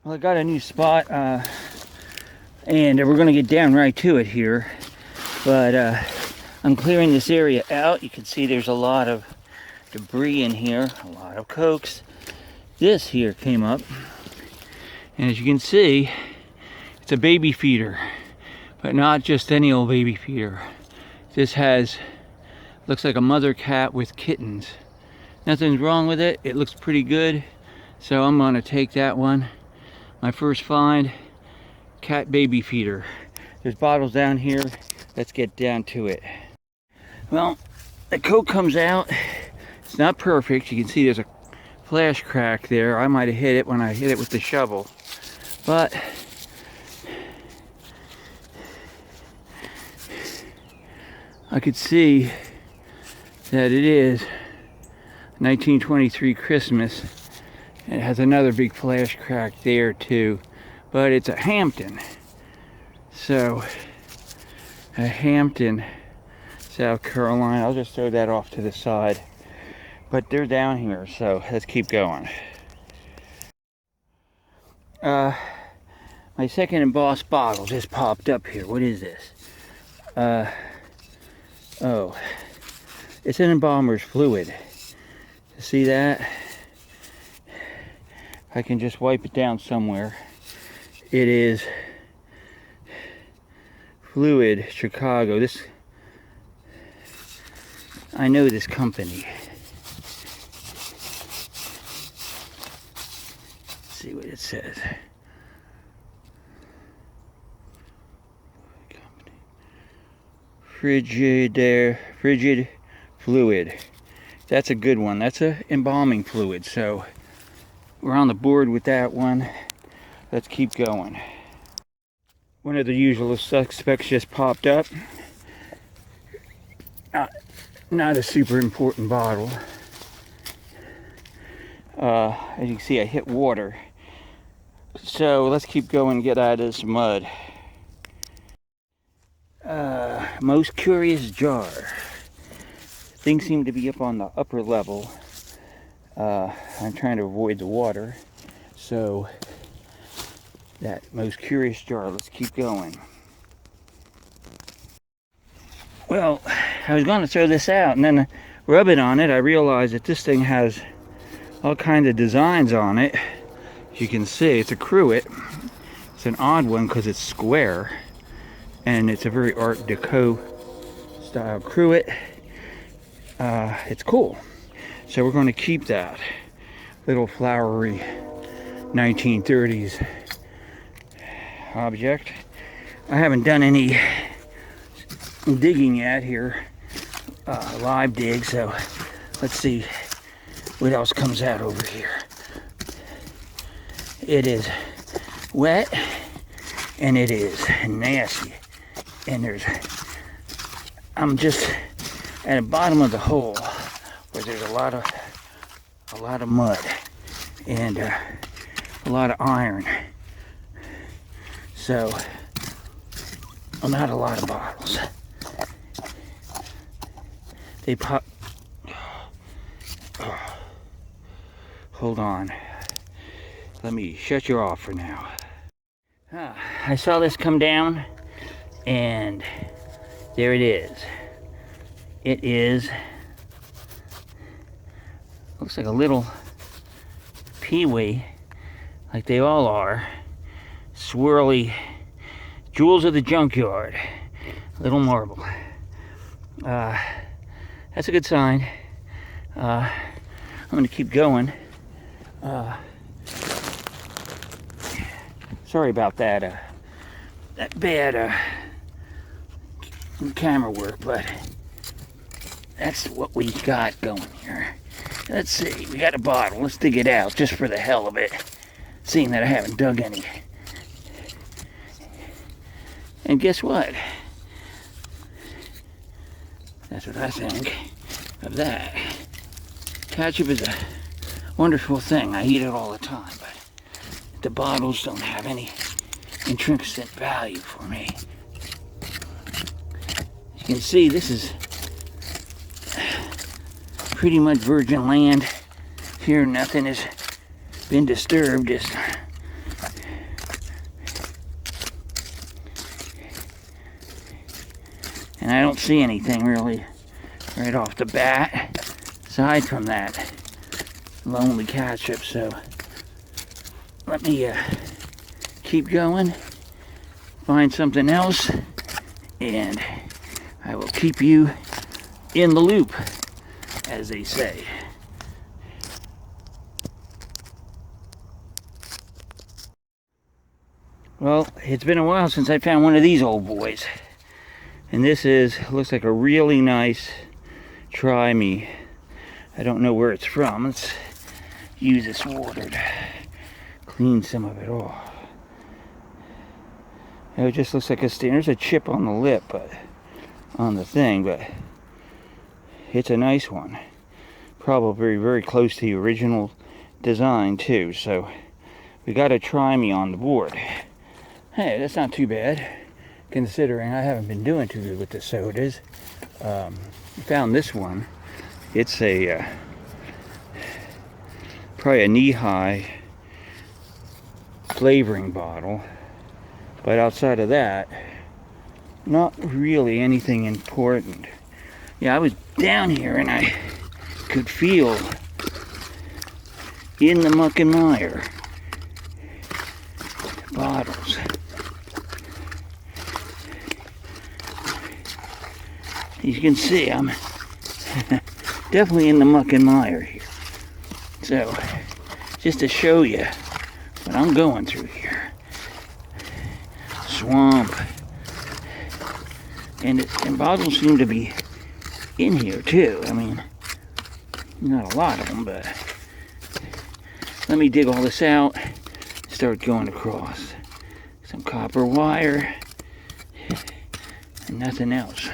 Well, I got a new spot, and we're going to get down right to it here. But I'm clearing this area out. You can see there's a lot of debris in here, a lot of cokes. This here came up, and as you can see, it's a baby feeder, but not just any old baby feeder. This looks like a mother cat with kittens. Nothing's wrong with it. It looks pretty good. So I'm going to take that one. My first find, cat baby feeder. There's bottles down here. Let's get down to it. Well, the coat comes out. It's not perfect. You can see there's a flash crack there. I might have hit it when I hit it with the shovel. But I could see that it is 1923 Christmas. It has another big flash crack there too, but it's a Hampton. So, a Hampton, South Carolina. I'll just throw that off to the side. But they're down here, so let's keep going. My second embossed bottle just popped up here. What is this? Oh, it's an embalmer's fluid. See that? I can just wipe it down somewhere. It is Fluid Chicago. I know this company. Let's see what it says. Frigid Fluid. That's a good one. That's a embalming fluid. So we're on the board with that one. Let's keep going. One of the usual suspects just popped up. Not a super important bottle. As you can see, I hit water. So let's keep going and get out of this mud. Most curious jar. Things seem to be up on the upper level. I'm trying to avoid the water. So, that most curious jar. Let's keep going. Well, I was going to throw this out and then rub it on it. I realized that this thing has all kinds of designs on it. As you can see, it's a cruet. It's an odd one because it's square. And it's a very Art Deco style cruet. It's cool. So we're going to keep that little flowery 1930s object. I haven't done any digging yet here, live dig, so let's see what else comes out over here. It is wet and it is nasty, and I'm just at the bottom of the hole where there's a lot of mud and a lot of iron. So, not a lot of bottles. They pop. Oh, hold on. Let me shut you off for now. I saw this come down, and there it is. It is. Looks like a little peewee, like they all are. Swirly jewels of the junkyard. Little marble. That's a good sign. I'm going to keep going. Sorry about that. That bad camera work, but that's what we got going here. Let's see, we got a bottle. Let's dig it out just for the hell of it, seeing that I haven't dug any. And guess what? That's what I think of that. Ketchup is a wonderful thing. I eat it all the time, but the bottles don't have any intrinsic value for me. As you can see, this is pretty much virgin land. Here nothing has been disturbed. Just And I don't see anything really right off the bat aside from that lonely ketchup. So let me keep going, find something else, and I will keep you in the loop, as they say. Well, it's been a while since I found one of these old boys. And this looks like a really nice Try Me. I don't know where it's from. Let's use this water to clean some of it off. It just looks like there's a chip on the lip, but on the thing, but it's a nice one. Probably very, very close to the original design too. So we got a Try Me on the board. Hey, that's not too bad, considering I haven't been doing too good with the sodas. Found this one. It's probably a knee-high flavoring bottle, but outside of that, not really anything important. Yeah, I was down here and I could feel in the muck and mire bottles. As you can see, I'm definitely in the muck and mire here. So, just to show you what I'm going through here. Swamp. And bottles seem to be in here too. I mean, not a lot of them, but let me dig all this out, start going across. Some copper wire, and nothing else.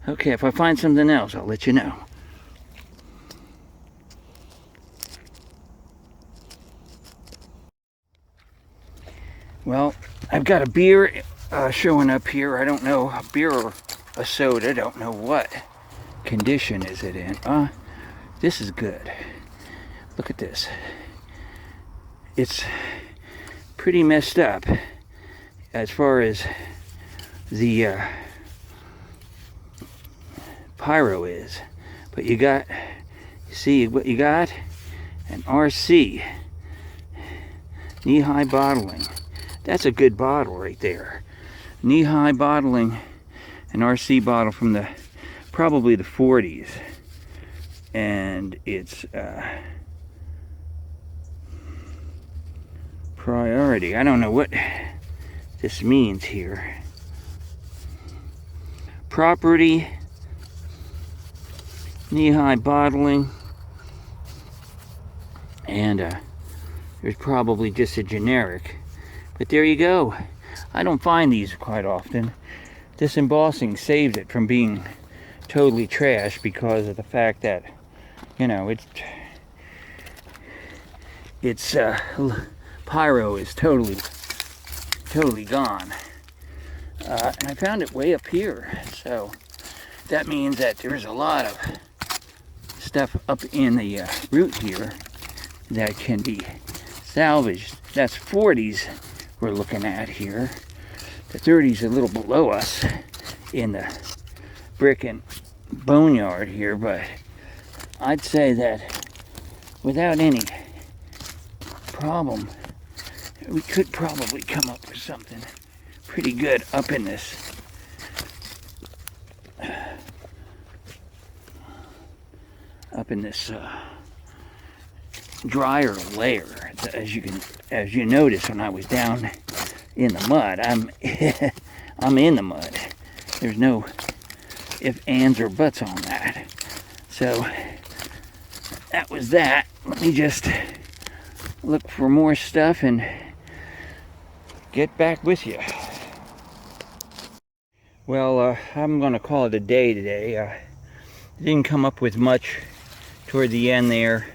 Okay, if I find something else, I'll let you know. Well, I've got a beer showing up here. I don't know, a beer or a soda. Don't know what condition is it in. This is good. Look at this. It's pretty messed up as far as the pyro is, but you see what you got? An RC, knee-high bottling. That's a good bottle right there. Knee-high bottling, an RC bottle from probably the 40s, and it's priority. I don't know what this means here. Property, knee-high bottling, and there's probably just a generic, but there you go. I don't find these quite often. This embossing saved it from being totally trash because of the fact that, you know, it's pyro is totally gone, and I found it way up here, so that means that there's a lot of stuff up in the root here that can be salvaged. That's 40s we're looking at here. The 30s are a little below us in the brick and boneyard here, but I'd say that without any problem, we could probably come up with something pretty good up in this drier layer. As you notice, when I was down in the mud, I'm in the mud. There's no ifs, ands, or buts on that. So that was that. Let me just look for more stuff and get back with you. Well, I'm going to call it a day today. Didn't come up with much toward the end there.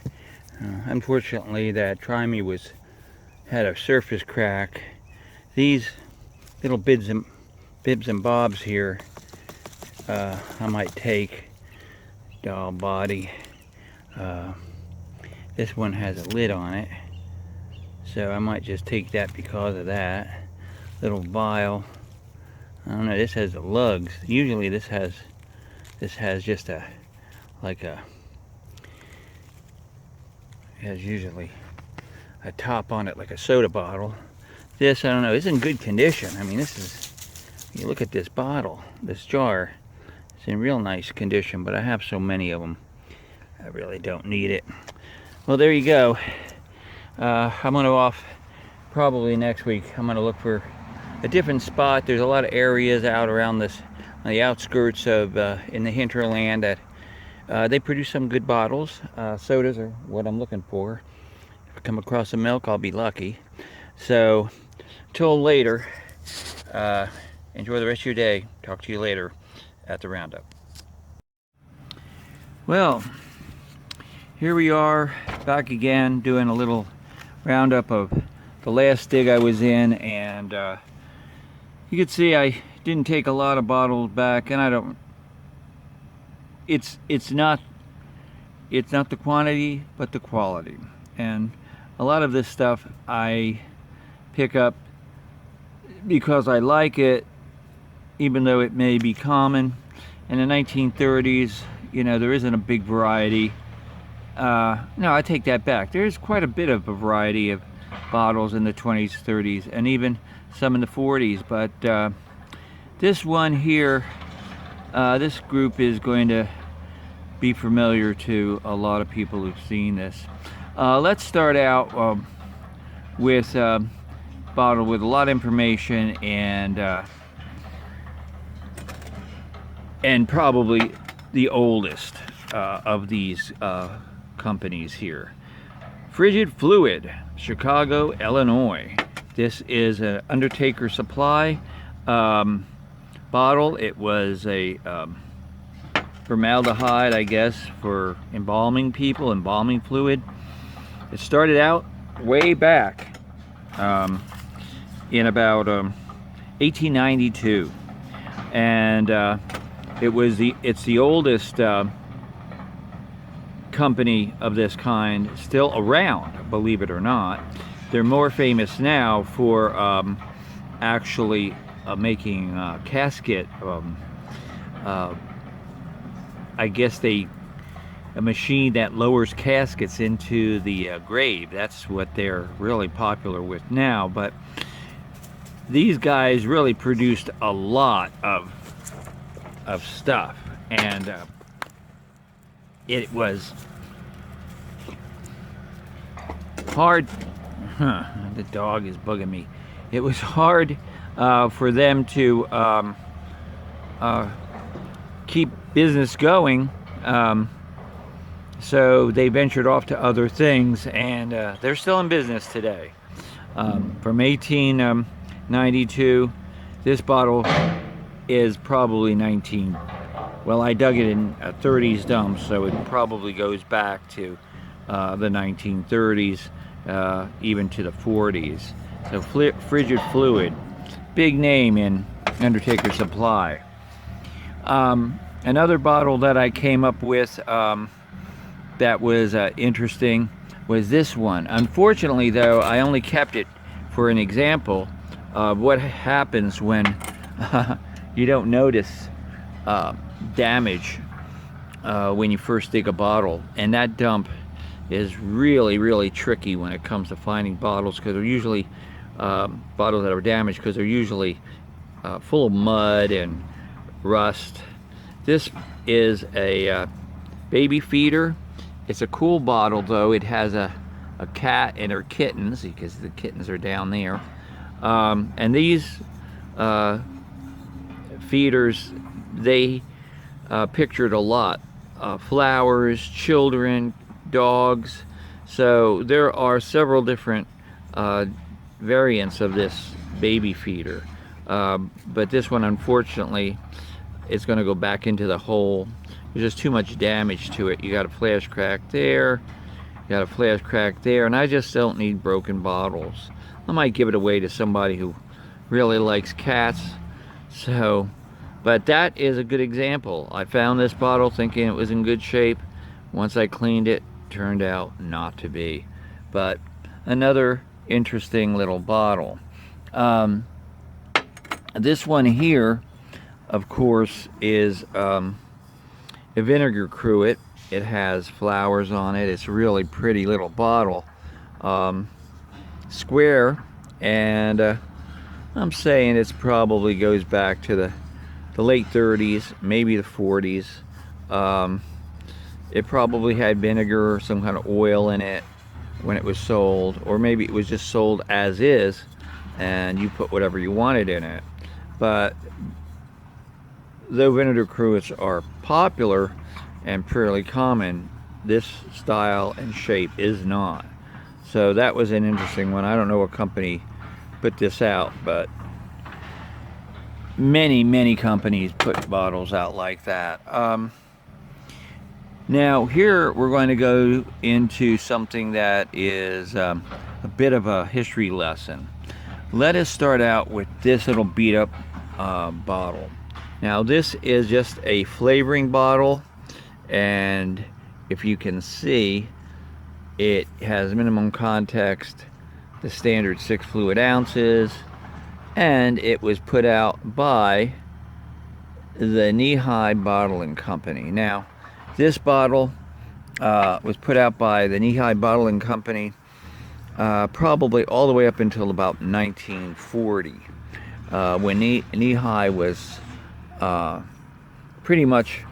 Unfortunately, that Try Me had a surface crack. These little bibs and bobs here, I might take. Doll body. This one has a lid on it, so I might just take that because of that. Little vial. I don't know, this has the lugs. Usually this has just a, like a, it has usually a top on it like a soda bottle. This, I don't know, it's in good condition. I mean, this is, you look at this bottle, this jar, it's in real nice condition, but I have so many of them, I really don't need it. Well, there you go. I'm gonna off probably next week. I'm gonna look for a different spot. There's a lot of areas out around this, on the outskirts of, in the hinterland that they produce some good bottles. Sodas are what I'm looking for. If I come across some milk, I'll be lucky. So, till later, enjoy the rest of your day. Talk to you later at the roundup. Well, here we are back again doing a little roundup of the last dig I was in, and you can see I didn't take a lot of bottles back, and I don't, it's not the quantity but the quality. And a lot of this stuff I pick up because I like it, even though it may be common. In the 1930s, you know, there isn't a big variety. No, I take that back. There's quite a bit of a variety of bottles in the 20s, 30s, and even some in the 40s. But this one here, this group is going to be familiar to a lot of people who've seen this. Let's start out with a bottle with a lot of information and probably the oldest of these companies here. Frigid Fluid, Chicago, Illinois. This is an Undertaker Supply bottle. It was a formaldehyde, I guess, for embalming people, embalming fluid. It started out way back in about 1892, and it's the oldest company of this kind still around, believe it or not. They're more famous now for actually making casket, I guess a machine that lowers caskets into the grave. That's what they're really popular with now. But these guys really produced a lot of stuff, and it was hard. The dog is bugging me. It was hard for them to keep business going, so they ventured off to other things, and they're still in business today. From 1892, this bottle is probably 19. Well, I dug it in a 30s dump, so it probably goes back to the 1930s, even to the 40s. So Frigid Fluid, big name in Undertaker Supply. Another bottle that I came up with that was interesting was this one. Unfortunately, though, I only kept it for an example of what happens when you don't notice damage when you first dig a bottle. And that dump is really, really tricky when it comes to finding bottles, because they're usually bottles that are damaged, because they're usually full of mud and rust. This is a baby feeder. It's a cool bottle, though. It has a cat and her kittens, because the kittens are down there. And these feeders, they pictured a lot. Flowers, children, dogs. So there are several different variants of this baby feeder. But this one, unfortunately, is going to go back into the hole. There's just too much damage to it. You got a flash crack there, you got a flash crack there, and I just don't need broken bottles. I might give it away to somebody who really likes cats. So, but that is a good example. I found this bottle thinking it was in good shape. Once I cleaned it, turned out not to be. But another interesting little bottle. This one here, of course, is a Vinegar Cruet. It has flowers on it. It's a really pretty little bottle. Square, and I'm saying it's probably goes back to the late 30s, maybe the 40s. It probably had vinegar or some kind of oil in it when it was sold, or maybe it was just sold as is and you put whatever you wanted in it. But though Vinegar Cruets are popular and fairly common, this style and shape is not. So that was an interesting one. I don't know what company put this out, but many companies put bottles out like that. Now here we're going to go into something that is a bit of a history lesson. Let us start out with this little beat up bottle. Now this is just a flavoring bottle, and if you can see, it has minimum context, the standard 6 fluid ounces, and it was put out by the Knee-High Bottling Company. Now, this bottle was put out by the Knee-High Bottling Company probably all the way up until about 1940, when Knee-High was pretty much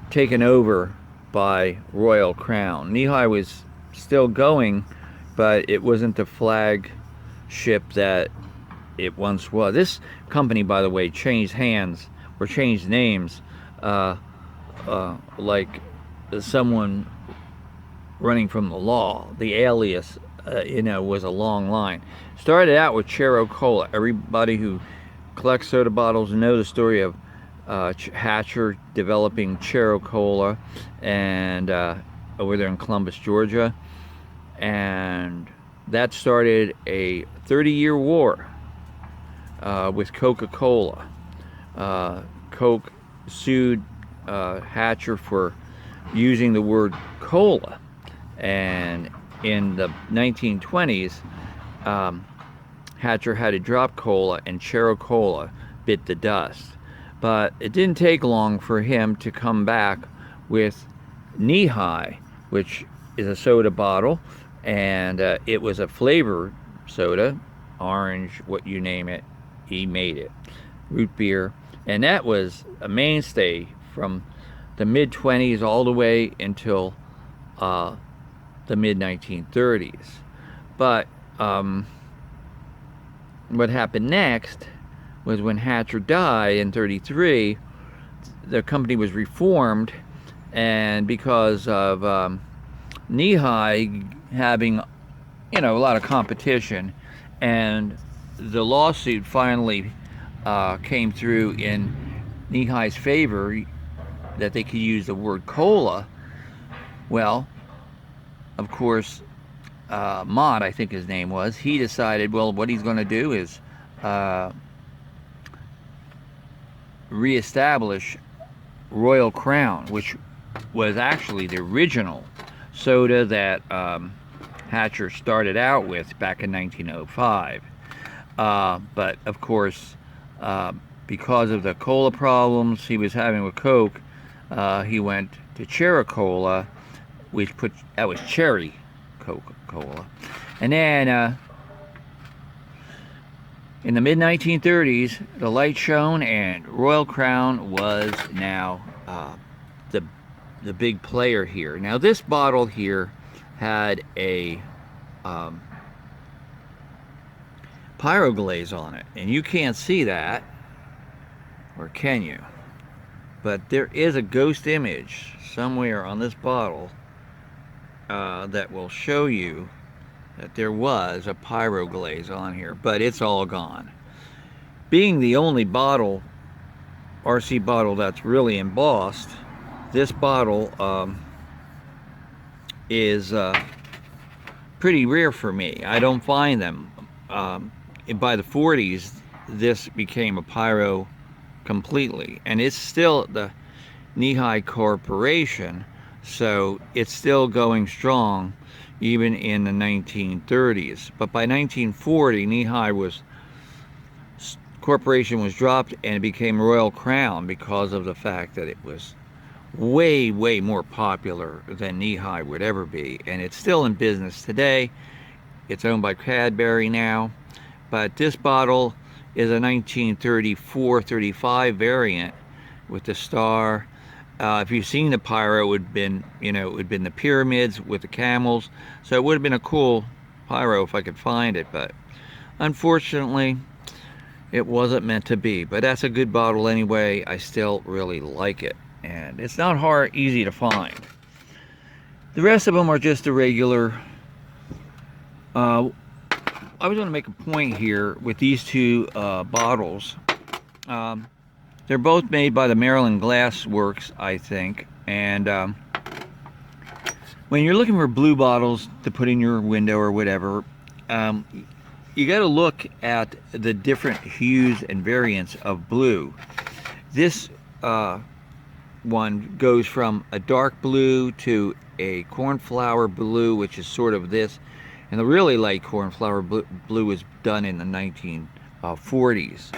taken over by Royal Crown. Knee-High was still going, but it wasn't the flagship that it once was. This company, by the way, changed hands or changed names like someone running from the law. The alias, was a long line. Started out with Chero Cola. Everybody who collects soda bottles know the story of Hatcher developing Chero Cola, and over there in Columbus, Georgia, and that started a 30-year war with Coca-Cola. Coke sued Hatcher for using the word cola, and in the 1920s, Hatcher had to drop cola, and Chero Cola bit the dust. But it didn't take long for him to come back with Knee-High, which is a soda bottle, and it was a flavored soda, orange, what you name it, he made it. Root beer, and that was a mainstay from the mid-20s all the way until the mid-1930s. But what happened next was when Hatcher died in 33, the company was reformed, and because of Knee-High having, a lot of competition, and the lawsuit finally came through in Knee-High's favor that they could use the word cola. Well, of course, Mott, I think his name was, he decided, well, what he's going to do is reestablish Royal Crown, which was actually the original soda that Hatcher started out with back in 1905. But of course, because of the cola problems he was having with Coke, he went to Chero Cola, that was cherry Coca-Cola. And then in the mid-1930s, the light shone, and Royal Crown was now the big player here. Now this bottle here had a pyroglaze on it, and you can't see that, or can you? But there is a ghost image somewhere on this bottle that will show you that there was a pyroglaze on here, but it's all gone. Being the only bottle, RC bottle, that's really embossed, this bottle is pretty rare for me. I don't find them. By the 40s, this became a pyro completely, and it's still the Knee-High Corporation, so it's still going strong even in the 1930s. But by 1940, Knee-High was corporation was dropped and it became Royal Crown because of the fact that it was way, way more popular than knee-high would ever be. And it's still in business today. It's owned by Cadbury now. But this bottle is a 1934-35 variant with the star. If you've seen the pyro, it would have been, it would have been the pyramids with the camels. So it would have been a cool pyro if I could find it. But unfortunately, it wasn't meant to be. But that's a good bottle anyway. I still really like it. And it's not easy to find. The rest of them are just a regular. I was going to make a point here with these two bottles. They're both made by the Maryland Glass Works, I think. And when you're looking for blue bottles to put in your window or whatever, you got to look at the different hues and variants of blue. This one goes from a dark blue to a cornflower blue, which is sort of this, and the really light cornflower blue was done in the 1940s.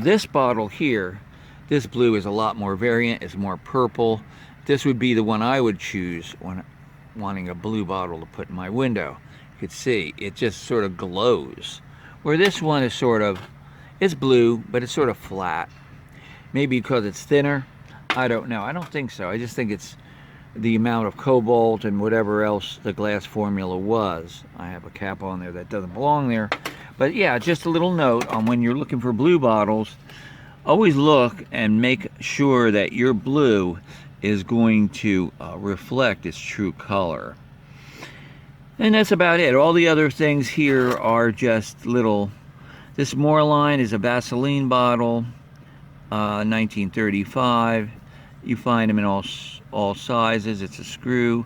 This bottle here, this blue is a lot more variant, it's more purple. This would be the one I would choose when wanting a blue bottle to put in my window. You could see it just sort of glows, where this one is sort of, it's blue, but it's sort of flat. Maybe because it's thinner, I don't know. I don't think so. I just think it's the amount of cobalt and whatever else the glass formula was. I have a cap on there that doesn't belong there. But yeah, just a little note on when you're looking for blue bottles, always look and make sure that your blue is going to reflect its true color. And that's about it. All the other things here are just little. This Moreline is a Vaseline bottle, 1935. You find them in all sizes. It's a screw.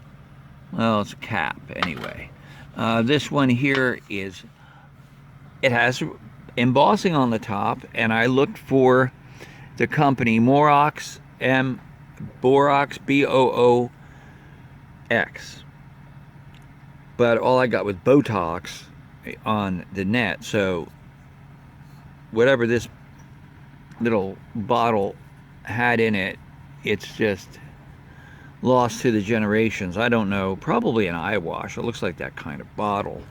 Well, it's a cap anyway. This one here it has embossing on the top, and I looked for the company Borax, B-O-O-X. But all I got was Botox on the net, so whatever this little bottle had in it, it's just lost to the generations. I don't know, probably an eye wash. It looks like that kind of bottle.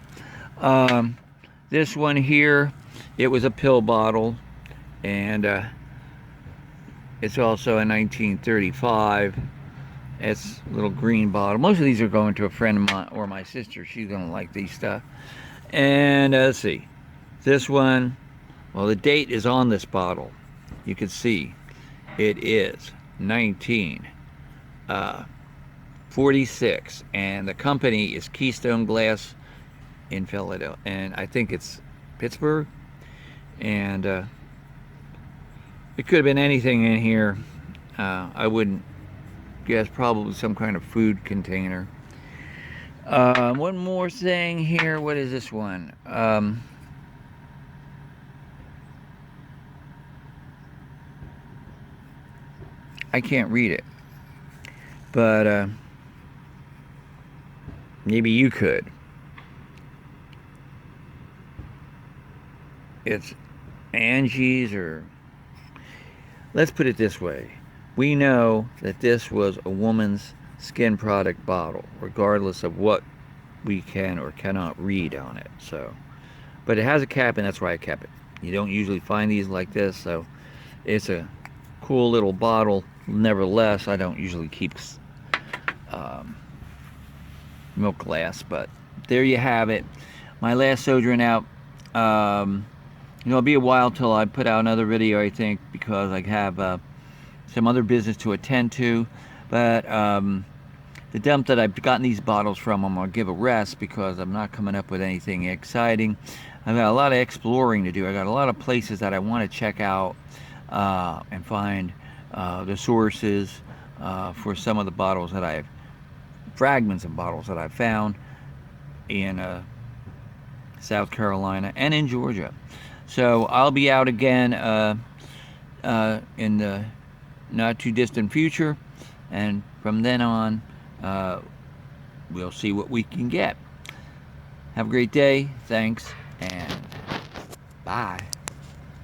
This one here, it was a pill bottle, and it's also a 1935. It's a little green bottle. Most of these are going to a friend of mine or my sister. She's gonna like these stuff. And let's see, this one, well, the date is on this bottle. You can see it is 1946, and the company is Keystone Glass in Philadelphia, and I think it's Pittsburgh. And it could have been anything in here. I wouldn't guess, probably some kind of food container. One more thing here. What is this one? I can't read it, but maybe you could. It's Angie's, or let's put it this way. We know that this was a woman's skin product bottle, regardless of what we can or cannot read on it. So, but it has a cap, and that's why I kept it. You don't usually find these like this, so it's a cool little bottle. Nevertheless, I don't usually keep milk glass, but there you have it. My last sojourn out. It'll be a while till I put out another video, I think, because I have some other business to attend to. But the dump that I've gotten these bottles from, I'm going to give a rest because I'm not coming up with anything exciting. I've got a lot of exploring to do. I got a lot of places that I want to check out and find the sources for some of the bottles that I've, fragments of bottles that I've found in South Carolina and in Georgia. So I'll be out again in the not too distant future, and from then on we'll see what we can get. Have a great day. Thanks, and bye.